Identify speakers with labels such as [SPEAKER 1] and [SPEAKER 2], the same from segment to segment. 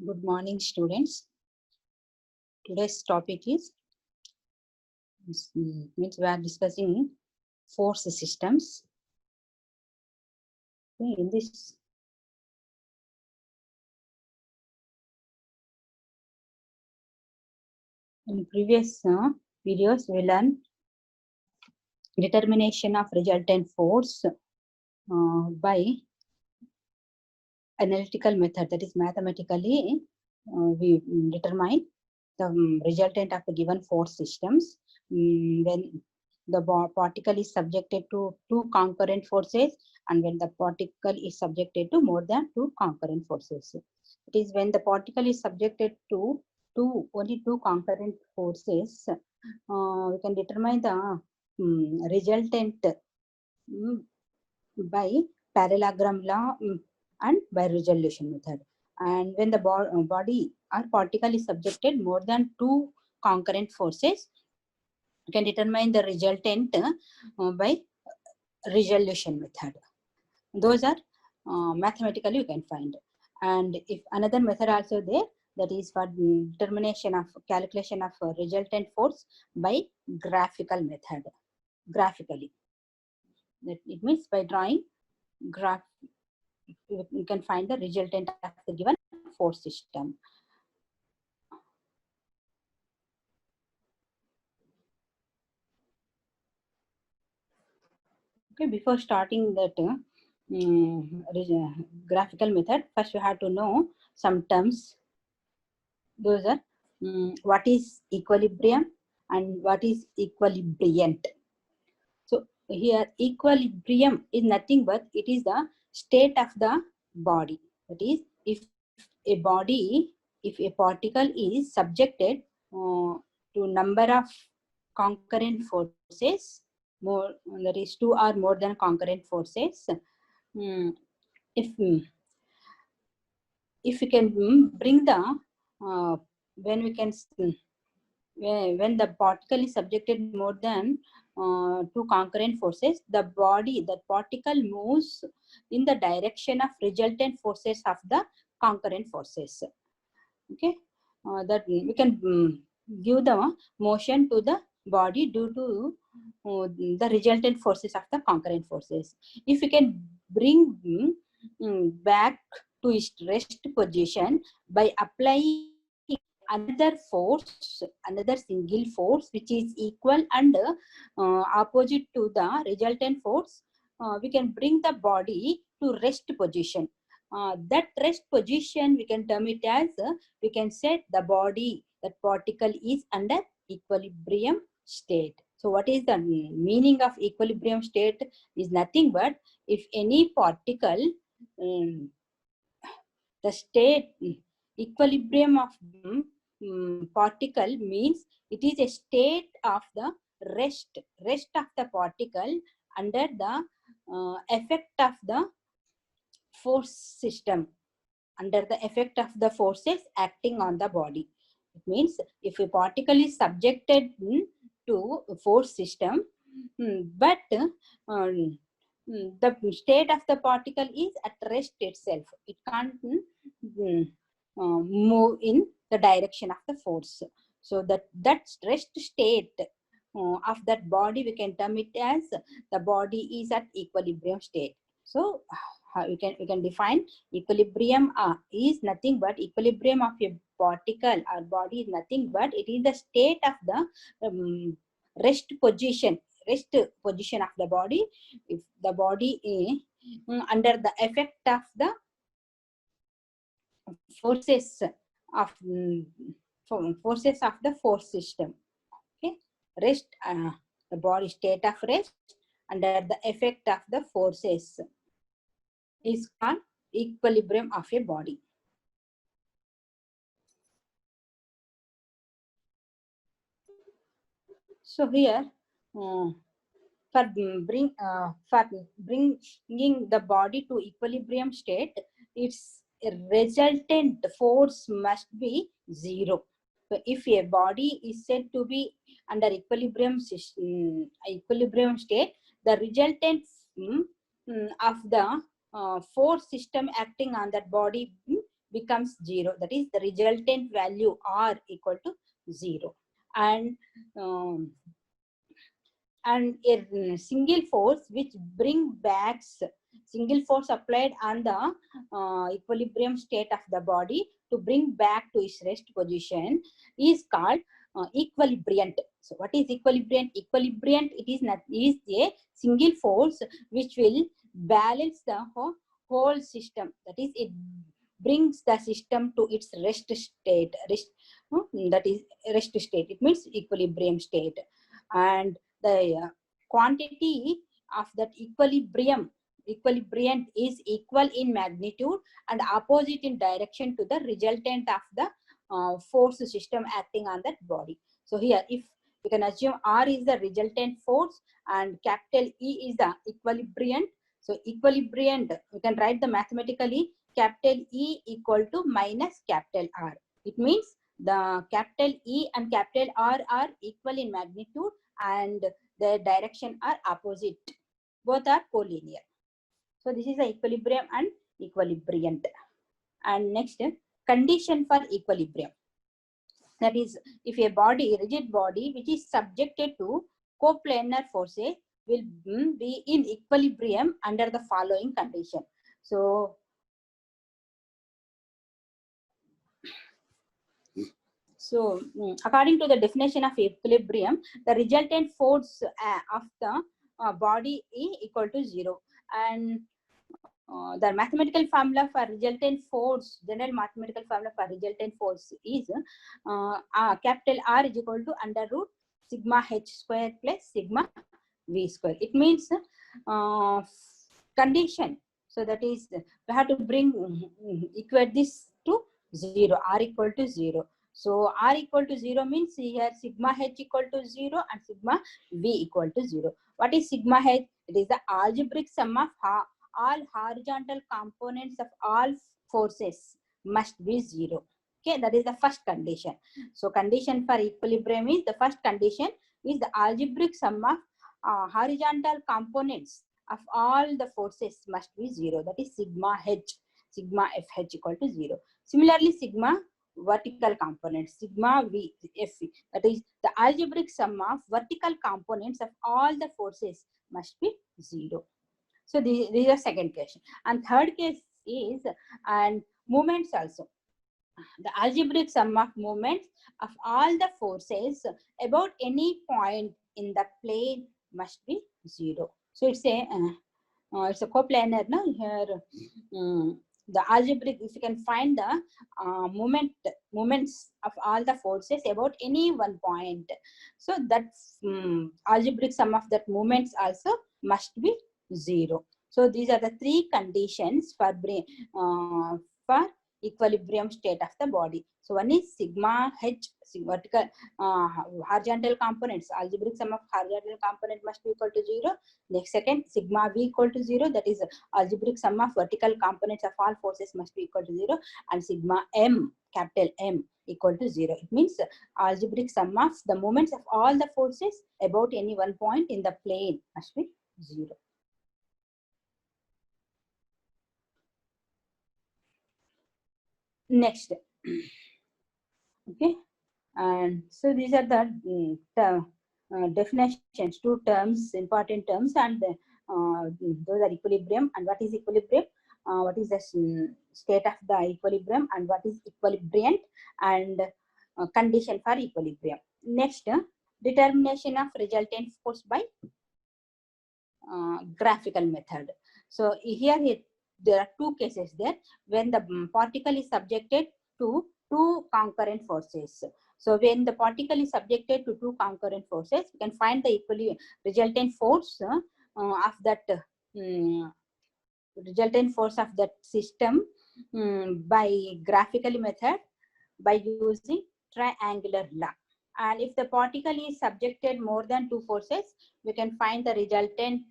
[SPEAKER 1] Good morning, students. Today's topic is means we are discussing force systems. Okay, in this in previous videos, we learned determination of resultant force by analytical method. That is mathematically, we determine the resultant of the given force systems when the particle is subjected to two concurrent forces and when the particle is subjected to more than two concurrent forces. It is when the particle is subjected to only two concurrent forces, we can determine the resultant by parallelogram law and by resolution method. And when the body or particle is subjected more than two concurrent forces, you can determine the resultant by resolution method. Those are mathematically you can find. And if another method also there, that is for determination of calculation of resultant force by graphical method. Graphically, that it means by drawing graph, you can find the resultant of the given force system. Okay, before starting that graphical method, first you have to know some terms. Those are what is equilibrium and what is equilibriant. So here equilibrium is nothing but it is the state of the body. That is, if a particle is subjected to number of concurrent forces, more, that is two or more than concurrent forces, if we can bring the when we can when the particle is subjected more than two concurrent forces, the particle moves in the direction of resultant forces of the concurrent forces. Okay, that we can give the motion to the body due to the resultant forces of the concurrent forces. If we can bring back to its rest position by applying another force, another single force which is equal and opposite to the resultant force, we can bring the body to rest position. That rest position we can term it as we can set the body, that particle is under equilibrium state. So what is the meaning of equilibrium state? Is nothing but if any particle, the state equilibrium of particle means it is a state of the rest of the particle under the effect of the force system, under the effect of the forces acting on the body. It means if a particle is subjected to a force system, but the state of the particle is at rest itself. It can't move in the direction of the force. So that rest state of that body, we can term it as the body is at equilibrium state. So we can define equilibrium is nothing but equilibrium of a particle or body is nothing but it is the state of the rest position of the body. If the body is under the effect of the forces of the force system. Okay, rest, the body state of rest under the effect of the forces is called equilibrium of a body. So here, for bringing the body to equilibrium state, its resultant force must be zero. So if a body is said to be under equilibrium state, the resultant of the force system acting on that body becomes 0. That is, the resultant value R equal to 0. And a single force which bring back, single force applied on the equilibrium state of the body to bring back to its rest position is called equilibriant. So what is equilibriant? Equilibriant, it is not, is a single force which will balance the whole system. That is, it brings the system to its rest state. That is rest state. It means equilibrium state. And the quantity of that equilibrium, equilibriant, is equal in magnitude and opposite in direction to the resultant of the force system acting on that body. So here, if we can assume R is the resultant force and capital E is the equilibriant. So equilibriant, we can write the mathematically, capital E equal to minus capital R. It means the capital E and capital R are equal in magnitude and their direction are opposite. Both are collinear. So this is the equilibrium and equilibriant. And next, condition for equilibrium. That is, if a body, rigid body, which is subjected to coplanar forces, will be in equilibrium under the following condition. So according to the definition of equilibrium, the resultant force of the body is equal to 0. And the mathematical formula for resultant force, general mathematical formula for resultant force is capital R is equal to under root sigma h square plus sigma v square. It means condition. So that is, we have to bring equate this to 0, R equal to 0. So R equal to 0 means here sigma h equal to 0 and sigma v equal to 0. What is sigma h? It is the algebraic sum of all horizontal components of all forces must be 0. Okay, that is the first condition. So condition for equilibrium is, the first condition is the algebraic sum of horizontal components of all the forces must be 0. That is sigma h, sigma fh equal to 0. Similarly, sigma vertical components, sigma v f, that is the algebraic sum of vertical components of all the forces must be 0. So this is the second case. And third case is, and moments also. The algebraic sum of moments of all the forces about any point in the plane must be 0. So it's a coplanar. No, here the algebraic, if you can find the moments of all the forces about any one point, so that's algebraic sum of that moments also must be 0. So these are the three conditions for equilibrium state of the body. So one is sigma h, vertical horizontal components, algebraic sum of horizontal component must be equal to 0. Next, second, sigma v equal to 0, that is algebraic sum of vertical components of all forces must be equal to 0. And sigma m, capital M, equal to 0. It means algebraic sum of the moments of all the forces about any one point in the plane must be 0. Next, okay, and so these are the definitions, two terms, important terms, and those are equilibrium and what is equilibrium, what is the state of the equilibrium, and what is equilibriant, and condition for equilibrium. Next, determination of resultant force by graphical method. So here there are two cases there when the particle is subjected to two concurrent forces. So when the particle is subjected to two concurrent forces, we can find the resultant force of that resultant force of that system by graphical method by using triangular law. And if the particle is subjected more than two forces, we can find the resultant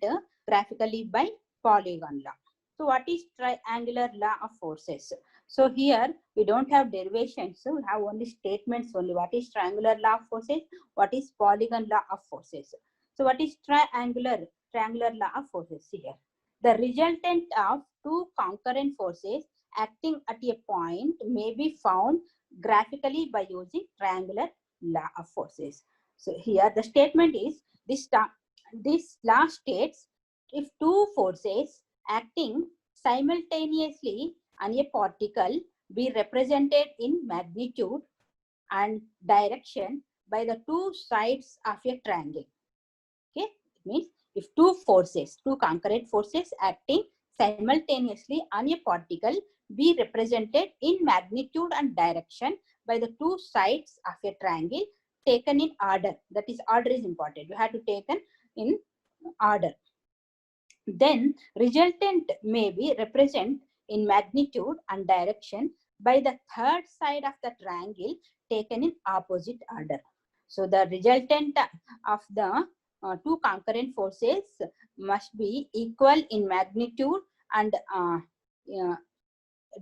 [SPEAKER 1] graphically by polygon law. So what is triangular law of forces? So here we don't have derivations, so we have only statements only. What is triangular law of forces? What is polygon law of forces? So what is triangular law of forces here? The resultant of two concurrent forces acting at a point may be found graphically by using triangular law of forces. So here the statement is, this law states if two forces acting simultaneously on a particle be represented in magnitude and direction by the two sides of a triangle. Okay, it means if two concurrent forces acting simultaneously on a particle be represented in magnitude and direction by the two sides of a triangle taken in order, that is, order is important, you have to taken in order, then resultant may be represented in magnitude and direction by the third side of the triangle taken in opposite order. So the resultant of the two concurrent forces must be equal in magnitude and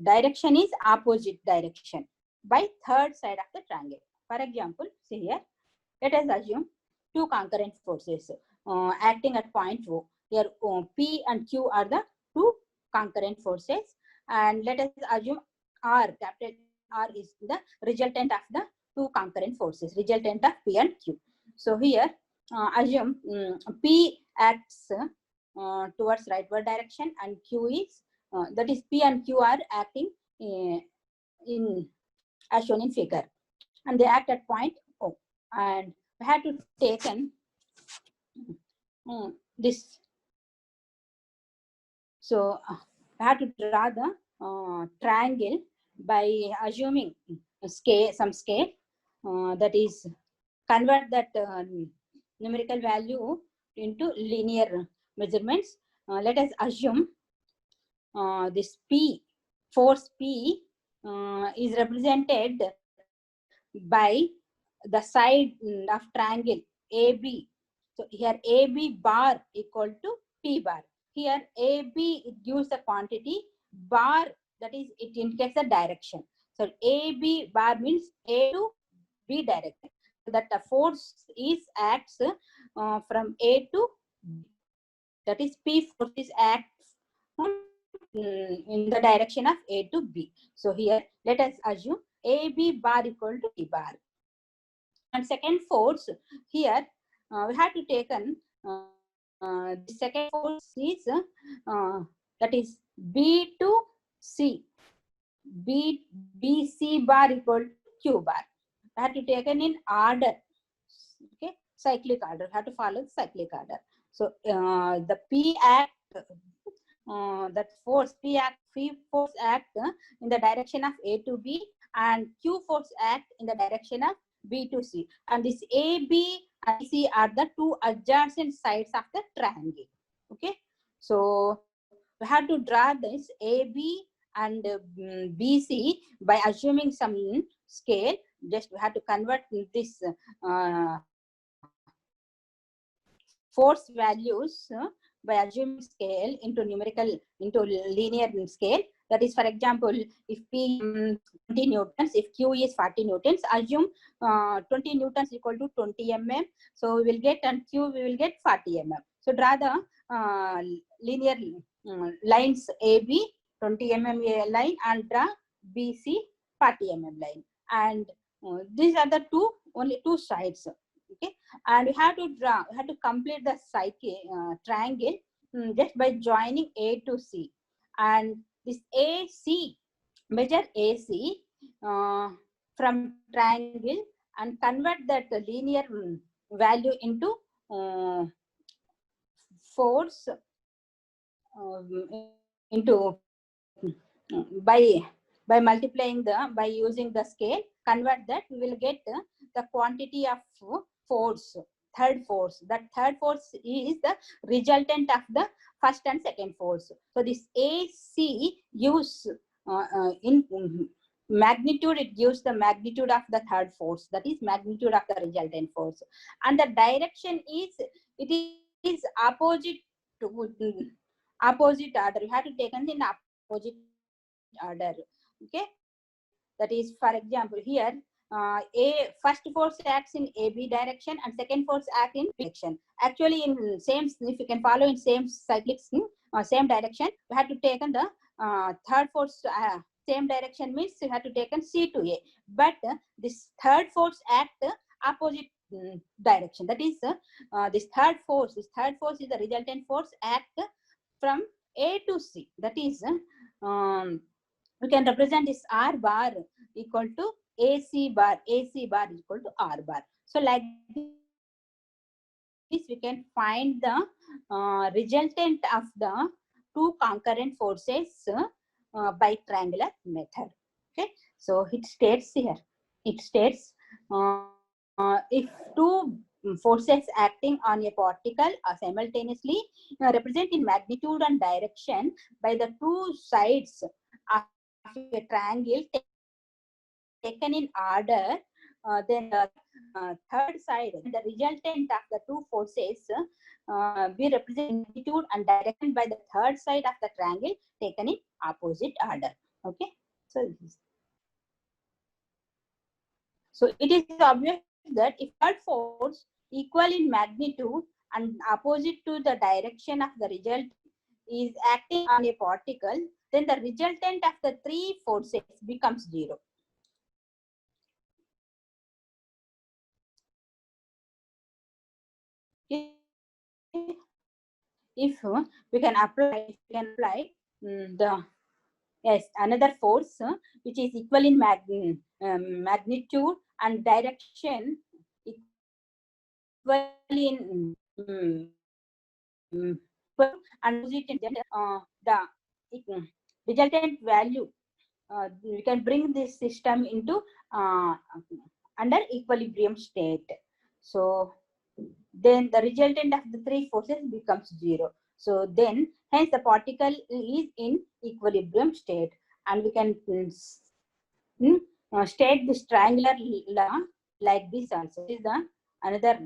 [SPEAKER 1] direction is opposite direction by third side of the triangle. For example, see here, let us assume two concurrent forces acting at point O. Here P and Q are the two concurrent forces, and let us assume R, capital R is the resultant of the two concurrent forces, resultant of P and Q. So here assume P acts towards rightward direction and Q is that is P and Q are acting in as shown in figure, and they act at point O, and we had to taken this. So we had to draw the triangle by assuming some scale, that is convert that numerical value into linear measurements. Let us assume this P, force P is represented by the side of triangle AB. So here AB bar equal to P bar. Here AB, it gives the quantity, bar, that is, it indicates the direction. So AB bar means A to B direction. So that the force is acts from A to B. That is, P force is acts in the direction of A to B. So here let us assume AB bar equal to B bar. And second force, here we have to taken the second force is that is B to C. BC bar equal to Q bar. We have to taken in order. Okay, cyclic order. We have to follow cyclic order. So the P act, that force P force act in the direction of A to B, and Q force act in the direction of B to C. And this A, B, and C are the two adjacent sides of the triangle. Okay, so we have to draw this AB and BC by assuming some scale. Just we have to convert this force values by assuming scale into numerical, into linear scale. That is, for example, if P 20 newtons, if Q is 40 newtons, assume 20 newtons equal to 20 mm. So we will get, and Q we will get 40 mm. So draw the linear lines AB 20 mm line and draw BC 40 mm line, and these are the only two sides. Okay, and we have to draw, we have to complete the triangle just by joining A to C, and this AC, measure AC from triangle and convert that linear value into force into by multiplying by using the scale, convert that, we will get the quantity of force, third force. That third force is the resultant of the first and second force. So this AC gives in magnitude, it gives the magnitude of the third force, that is magnitude of the resultant force, and the direction is, it is opposite to opposite order. You have to take in opposite order. Okay, that is, for example, here first force acts in AB direction and second force act in B direction. Actually, in same, if you can follow in same cyclic same direction, we have to take the third force same direction means you have to take C to A, but this third force act opposite direction. That is this third force is the resultant force act from A to C. That is we can represent this R bar equal to AC bar is equal to R bar. So like this we can find the resultant of the two concurrent forces by triangular method. Okay, so it states here, it states if two forces acting on a particle are simultaneously represent in magnitude and direction by the two sides of a triangle taken in order, then the third side, the resultant of the two forces we represent magnitude and direction by the third side of the triangle taken in opposite order. Okay, so it is obvious that if third force equal in magnitude and opposite to the direction of the result is acting on a particle, then the resultant of the three forces becomes zero. If we can apply the another force which is equal in magnitude and direction, equal in and the resultant value, we can bring this system into under equilibrium state. So then the resultant of the three forces becomes zero. So then hence the particle is in equilibrium state, and we can state this triangular law like this also. This is the another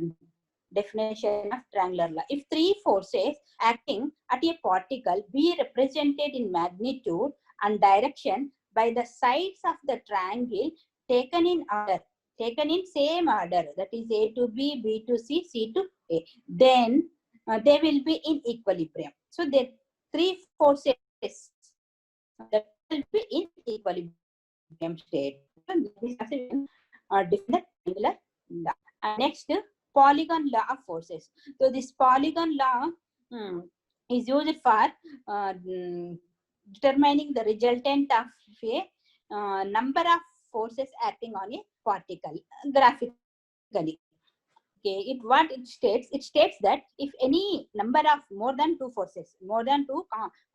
[SPEAKER 1] definition of triangular law. If three forces acting at a particle be represented in magnitude and direction by the sides of the triangle taken in order, taken in same order, that is A to B, B to C, C to A, then they will be in equilibrium. So the three forces that will be in equilibrium state. This is different triangular law. And next, polygon law of forces. So this polygon law is used for determining the resultant of a number of forces acting on a particle graphically. Okay, what it states that if any number of more than two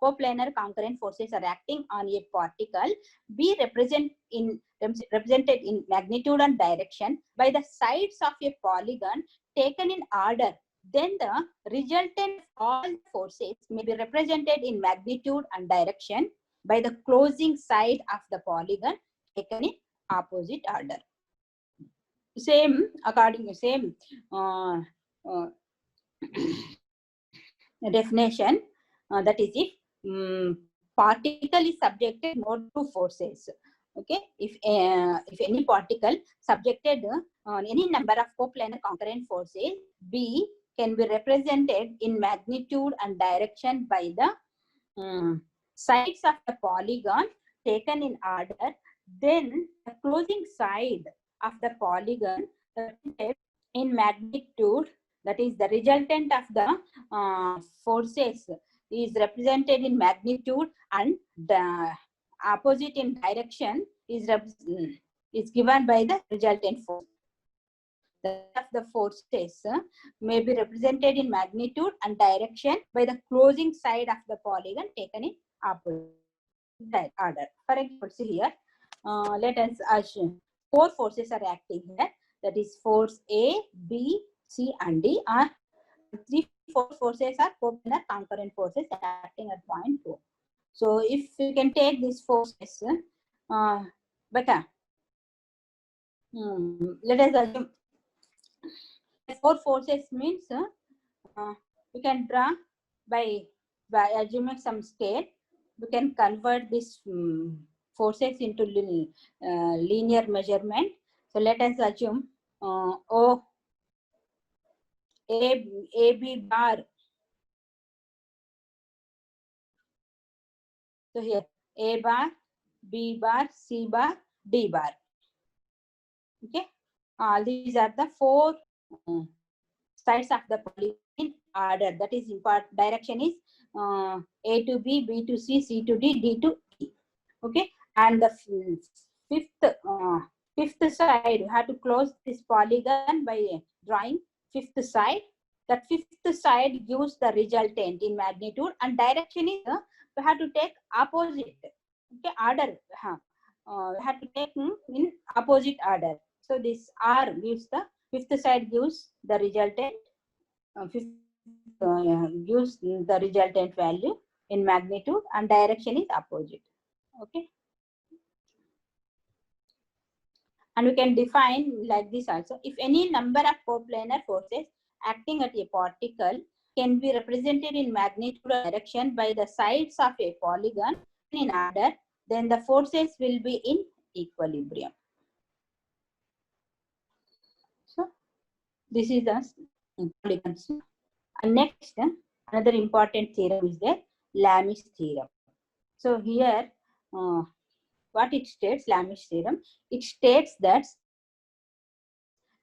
[SPEAKER 1] coplanar concurrent forces are acting on a particle, be represented in magnitude and direction by the sides of a polygon taken in order, then the resultant of all forces may be represented in magnitude and direction by the closing side of the polygon taken in opposite order. Same according to same definition, that is if particle is subjected more to forces. Okay, if any particle subjected on any number of coplanar concurrent forces, B can be represented in magnitude and direction by the sides of the polygon taken in order, then the closing side of the polygon in magnitude, that is the resultant of the forces is represented in magnitude, and the opposite in direction is given by the resultant force. The forces may be represented in magnitude and direction by the closing side of the polygon taken in opposite order. For example, see here, let us assume four forces are acting here. That is force A, B, C, and D. Are four forces are coplanar concurrent forces acting at point 2. So if you can take these forces, let us assume four forces means we can draw by assuming some scale. We can convert these forces into linear measurement. So let us assume AB bar So here A bar, B bar, C bar, D bar. Okay, these are the four sides of the polygon in order. That is important. Direction is A to B, B to C, C to D, D to E. Okay, and the fifth side, you have to close this polygon by drawing fifth side. That fifth side gives the resultant in magnitude, and direction is we have to take opposite. Okay, order. We have to take in opposite order. So this R gives the fifth side gives the resultant. Fifth gives the resultant value in magnitude, and direction is opposite. Okay. And we can define like this also. If any number of coplanar forces acting at a particle can be represented in magnitude or direction by the sides of a polygon in order, then the forces will be in equilibrium. So this is the polygons. And next, another important theorem is the Lami's theorem. So here, what it states, Lami's theorem, it states that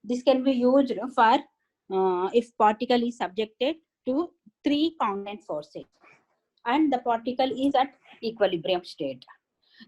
[SPEAKER 1] this can be used for if particle is subjected to three constant forces and the particle is at equilibrium state.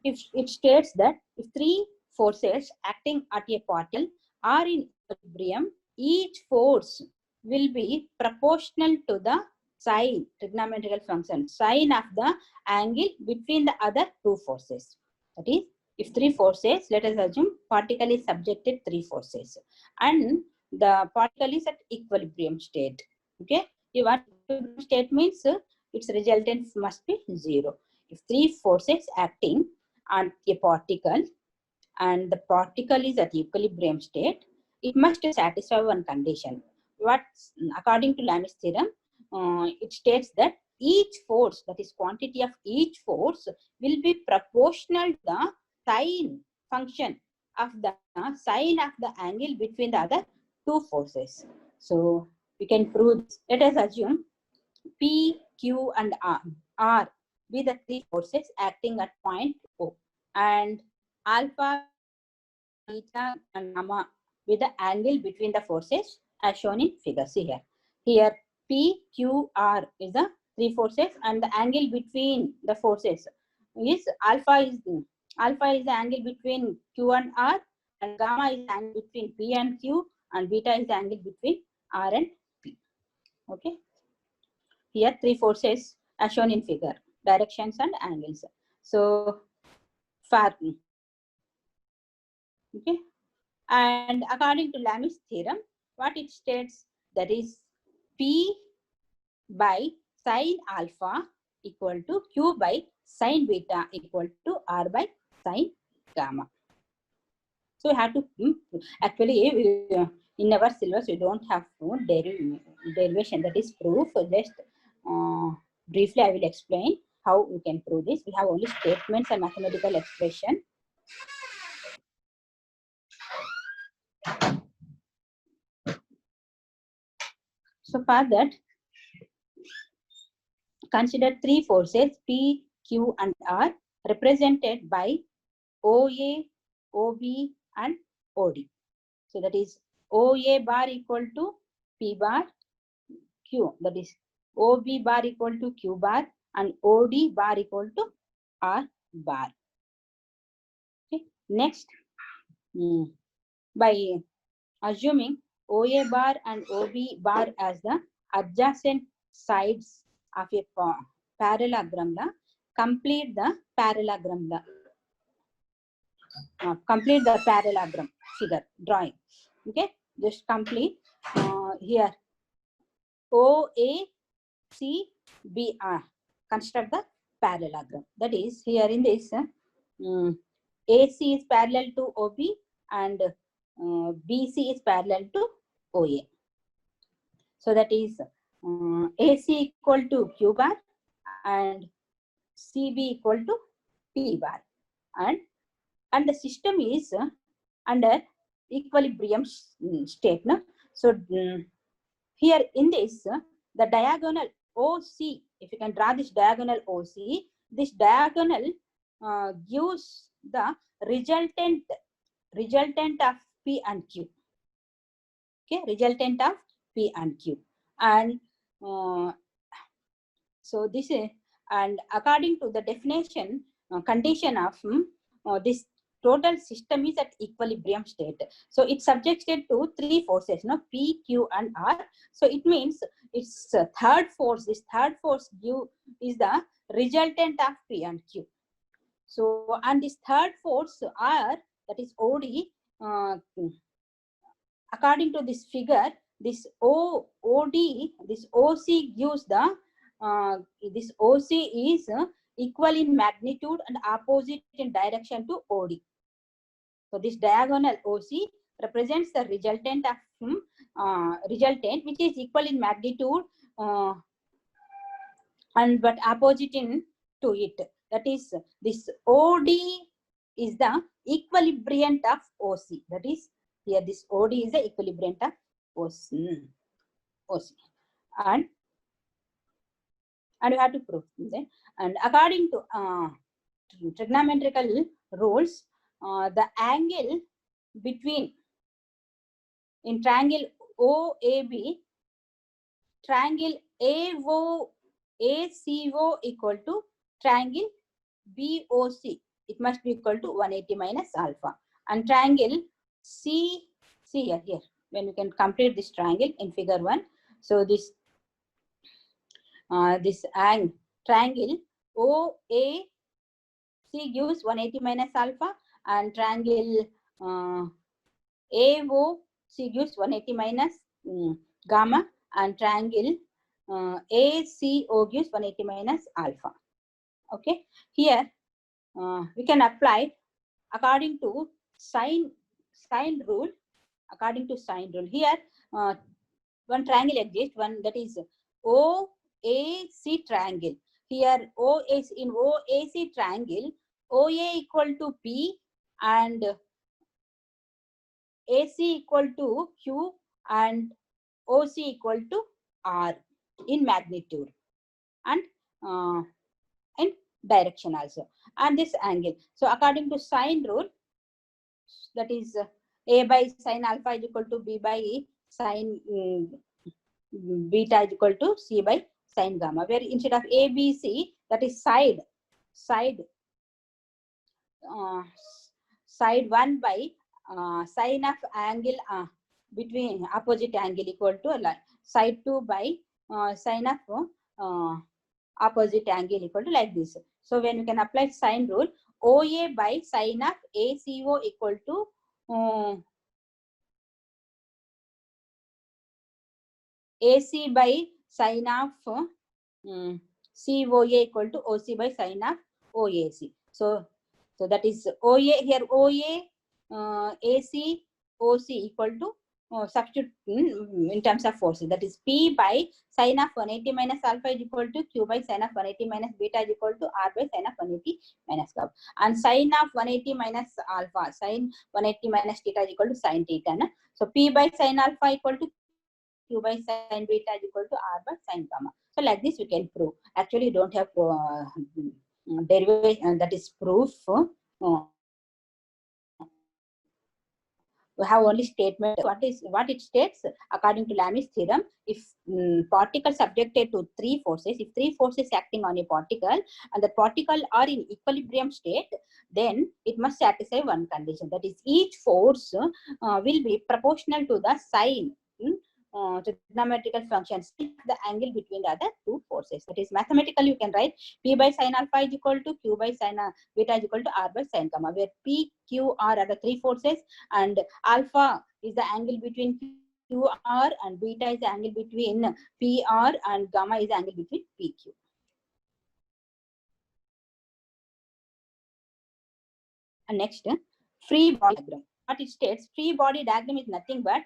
[SPEAKER 1] If it states that if three forces acting at a particle are in equilibrium, each force will be proportional to the sine, trigonometrical function, sine of the angle between the other two forces. That is, if three forces, let us assume particle is subjected three forces and the particle is at equilibrium state. Okay, what equilibrium state means its resultant must be zero. If three forces acting on a particle and the particle is at equilibrium state, it must satisfy one condition. What, according to Lami's theorem, it states that each force, that is quantity of each force, will be proportional to the sine function of the sine of the angle between the other two forces. So we can prove this. Let us assume P, Q, and R be the three forces acting at point O, and alpha, beta, and gamma with the angle between the forces as shown in figure. See here. Here P, Q, R is the three forces, and the angle between the forces is alpha is the angle between Q and R, and gamma is the angle between P and Q, and beta is the angle between R and P. Okay. Here three forces are shown in figure, directions and angles. So far, okay. And according to Lami's theorem, what it states, that is P by sine alpha equal to Q by sine beta equal to R by sine gamma. So we have to actually in our syllabus we don't have derivation, that is proof. Just briefly I will explain how we can prove this. We have only statements and mathematical expression. So for that, consider three forces P, Q, and R represented by OA, OB, and OD. So that is OA bar equal to P bar, Q, that is OB bar equal to Q bar, and OD bar equal to R bar. Okay. Next, by assuming OA bar and OB bar as the adjacent sides of a parallelogram, complete the parallelogram. Complete the parallelogram figure drawing. Okay, just complete here OACBR. Construct the parallelogram. That is, here in this AC is parallel to OB and BC is parallel to OA. So that is AC equal to Q bar and CB equal to P bar, and the system is under equilibrium state. No? So here in this, the diagonal OC, if you can draw this diagonal OC, this diagonal gives the resultant of P and Q. Okay, resultant of P and Q. And so this is, and according to the definition, condition of this total system is at equilibrium state. So it's subjected to three forces, no, P, Q, and R. So it means it's third force. This third force Q is the resultant of P and Q. So, and this third force R, that is OD, according to this figure, this OD, this OC gives the this OC is equal in magnitude and opposite in direction to OD. So this diagonal OC represents the resultant of resultant, which is equal in magnitude and but opposite in to it. That is, this OD is the equilibrium of OC. That is, here this OD is the equilibrium of OC. And we have to prove that. And according to trigonometrical rules, the angle between in triangle OAB, triangle ACO equal to triangle BOC. It must be equal to 180 minus alpha. And triangle C here when we can complete this triangle in figure 1. So this triangle OAC gives 180 minus alpha, and triangle AOC gives 180 minus gamma, and triangle ACO gives 180 minus alpha. Okay, here we can apply according to sine rule. According to sine rule, here one triangle exists, one that is OAC triangle. Here OAC, in OAC triangle, OA equal to P and AC equal to Q and OC equal to R in magnitude and in direction also, and this angle. So according to sine rule, that is A by sine alpha is equal to B by sine beta is equal to C by sine gamma, where instead of ABC, that is side 1 by sine of angle between opposite angle equal to side 2 by sine of opposite angle equal to like this. So when you can apply sine rule, OA by sine of ACO equal to AC by sine of COA equal to OC by sine of OAC. So that is OA here, OA AC OC equal to substitute in terms of forces. That is P by sine of 180 minus alpha is equal to Q by sine of 180 minus beta is equal to R by sine of 180 minus gamma. And sine of 180 minus alpha, sine 180 minus theta is equal to sine theta. Na? So P by sine alpha equal to Q by sine beta is equal to R by sine gamma. So like this we can prove. Actually, you don't have derivation, that is proof. We have only statement. What it states according to Lami's theorem? If particles subjected to three forces, if three forces acting on a particle and the particle are in equilibrium state, then it must satisfy one condition. That is, each force will be proportional to the sine. Trigonometrical functions, the angle between the other two forces. That is, mathematically you can write P by sine alpha is equal to Q by sine beta is equal to R by sine gamma, where P, Q, R are the three forces, and alpha is the angle between QR, and beta is the angle between PR, and gamma is the angle between PQ. And next, free body diagram. What it states, free body diagram is nothing but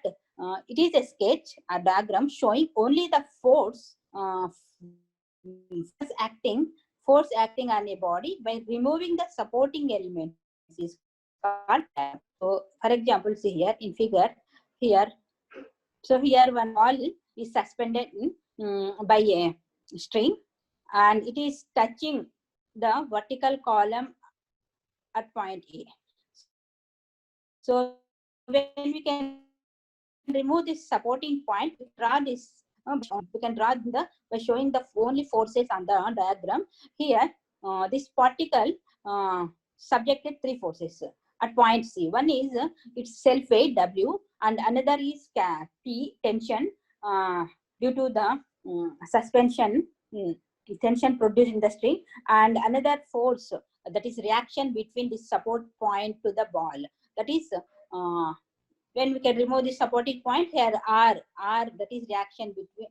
[SPEAKER 1] it is a sketch, a diagram showing only the force acting on a body by removing the supporting elements is called diagram. So for example, see here in figure here. So here one ball is suspended by a string, and it is touching the vertical column at point A. So when we can remove this supporting point, we can draw this. We can draw by showing the only forces on the diagram. Here, this particle subjected three forces at point C. One is its self weight W, and another is P, tension due to the suspension tension produced in the string, and another force, that is reaction between the support point to the ball. That is when we can remove the supporting point, here R that is reaction between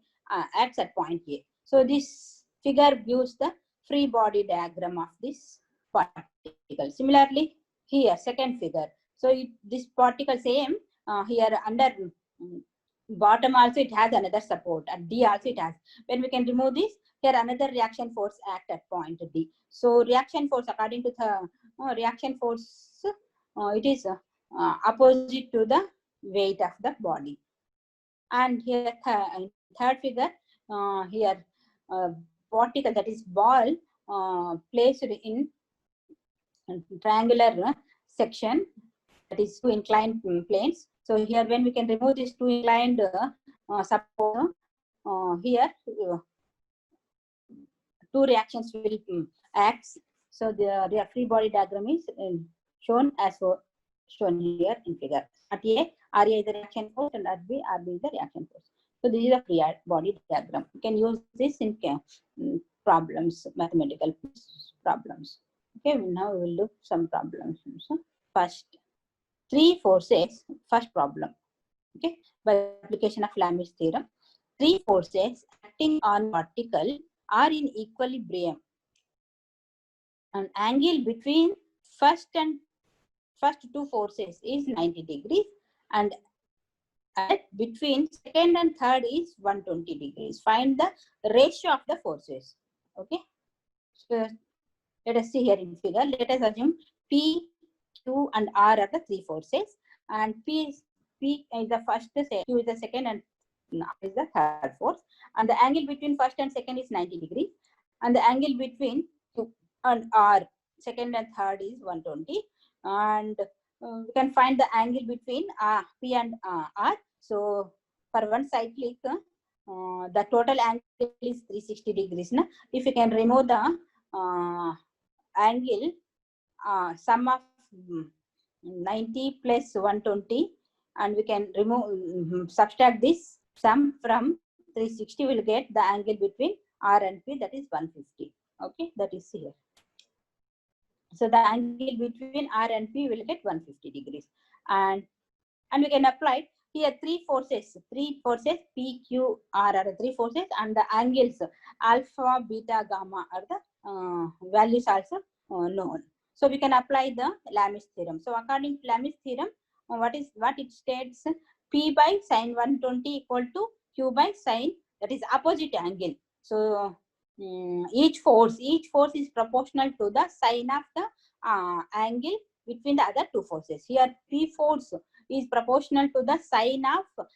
[SPEAKER 1] acts at point A. So this figure gives the free body diagram of this particle. Similarly, here second figure. So this particle same here under bottom also it has another support, at D also it has. When we can remove this, here another reaction force act at point D. So reaction force, according to the reaction force, it is opposite to the weight of the body. And here third figure, here particle, that is ball, placed in triangular section, that is two inclined planes. So here when we can remove these two inclined support, here two reactions will act. So the free body diagram is shown as shown here in figure. At A, RA is the reaction force and at B, RB is the reaction force. So this is a free body diagram. You can use this in problems, mathematical problems. Okay, now we will do some problems. So first, three forces, first problem. Okay, by application of Lamy's theorem, three forces acting on particle are in equilibrium. An angle between first two forces is 90 degrees, and between second and third is 120 degrees. Find the ratio of the forces. Okay, so let us see here in figure. Let us assume P, Q, and R are the three forces, and P is the first, Q is the second, and R is the third force. And the angle between first and second is 90 degrees, and the angle between Q and R, second and third, is 120. And we can find the angle between P and R. So for one cyclic, the total angle is 360 degrees. Na? If you can remove the angle, sum of 90 plus 120, and we can remove subtract this sum from 360, will get the angle between R and P, that is 150. Okay, that is here. So the angle between R and P will get 150 degrees, and we can apply here three forces, P, Q, R are the three forces, and the angles alpha, beta, gamma are the values also known. So we can apply the Lamy's theorem. So according to Lamy's theorem, what it states, P by sine 120 equal to Q by sine, that is opposite angle. So each force is proportional to the sine of the angle between the other two forces. Here P force is proportional to the sine of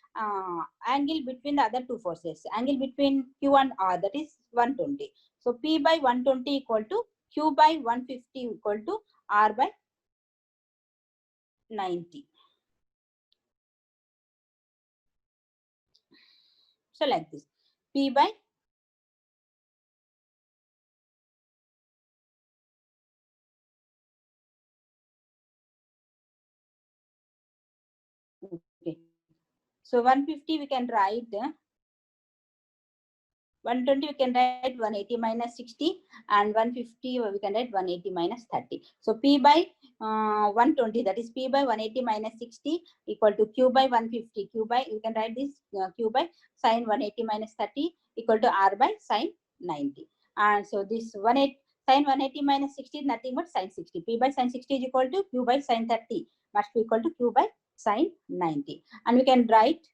[SPEAKER 1] angle between the other two forces. Angle between Q and R, that is 120. So P by 120 equal to Q by 150 equal to R by 90. So like this, P by okay. So 150 we can write 120 we can write 180 minus 60, and 150 we can write 180 minus 30. So P by 120, that is P by 180 minus 60 equal to Q by 150. Q by, you can write this Q by sine 180 minus 30 equal to R by sine 90. And so this sine 180 minus 60 is nothing but sine 60. P by sine 60 is equal to Q by sine 30 must be equal to Q by sine 90. And we can write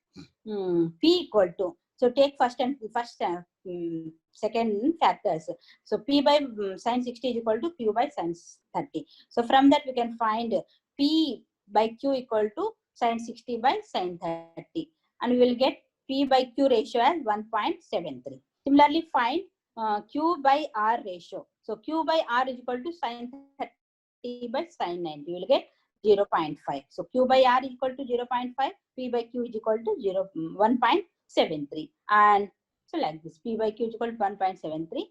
[SPEAKER 1] P equal to, so take first and second factors. So P by sine 60 is equal to Q by sine 30. So from that we can find P by Q equal to sine 60 by sine 30. And we will get P by Q ratio as 1.73. Similarly, find Q by R ratio. So Q by R is equal to sin 30 by sin 90. You will get 0.5. So Q by R is equal to 0.5. P by Q is equal to 1.73. And so like this, P by Q is equal to 1.73.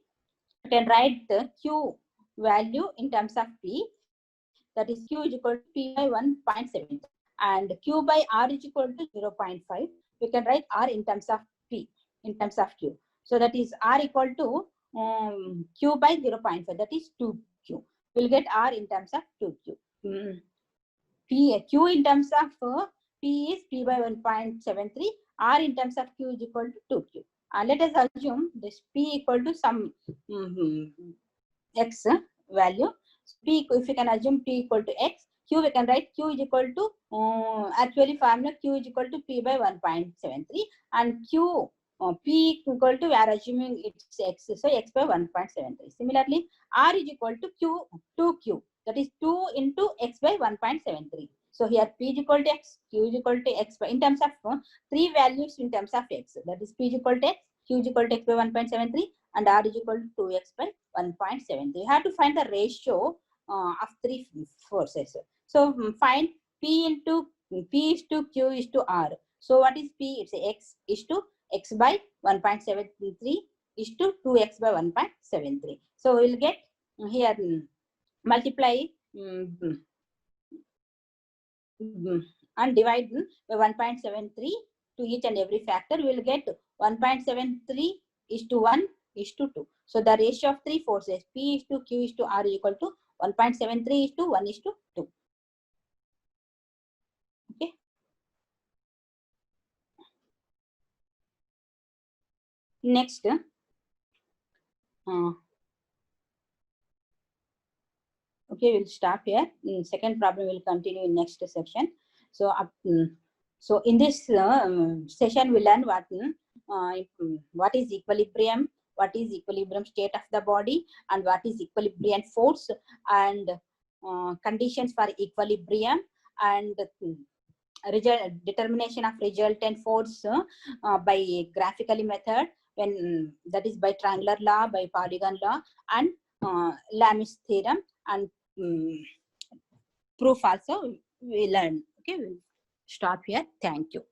[SPEAKER 1] You can write the Q value in terms of P. That is Q is equal to P by 1.73. And Q by R is equal to 0.5. We can write R in terms of P, in terms of Q. So that is R equal to Q by 0.5. That is 2Q. We'll get R in terms of 2Q. Q in terms of P is P by 1.73. R in terms of Q is equal to 2Q. Let us assume this P equal to some X value. P, if you can assume P equal to X, Q we can write Q is equal to, actually formula Q is equal to P by 1.73 and Q, P equal to, we are assuming it's X, so X by 1.73. Similarly, R is equal to Q, 2Q, that is 2 into X by 1.73. So here P is equal to X, Q is equal to X by, in terms of three values in terms of X, that is P is equal to X, Q is equal to X by 1.73 and R is equal to 2X by 1.73. You have to find the ratio of three forces. So find P into P is to Q is to R. So what is P? It's X is to X by 1.73 is to 2X by 1.73. So we'll get here multiply and divide by 1.73 to each and every factor. We will get 1.73 is to 1 is to 2. So the ratio of three forces P is to Q is to R is equal to 1.73 is to 1 is to 2. Okay. Next, okay, we'll stop here. Second problem will continue in next section. So, so in this session, we learn what is equilibrium, what is equilibrium state of the body, and what is equilibrium force, and conditions for equilibrium, and determination of resultant force by graphically method, when that is by triangular law, by polygon law, and Lami's theorem, and proof also we learn. Okay, we'll stop here. Thank you.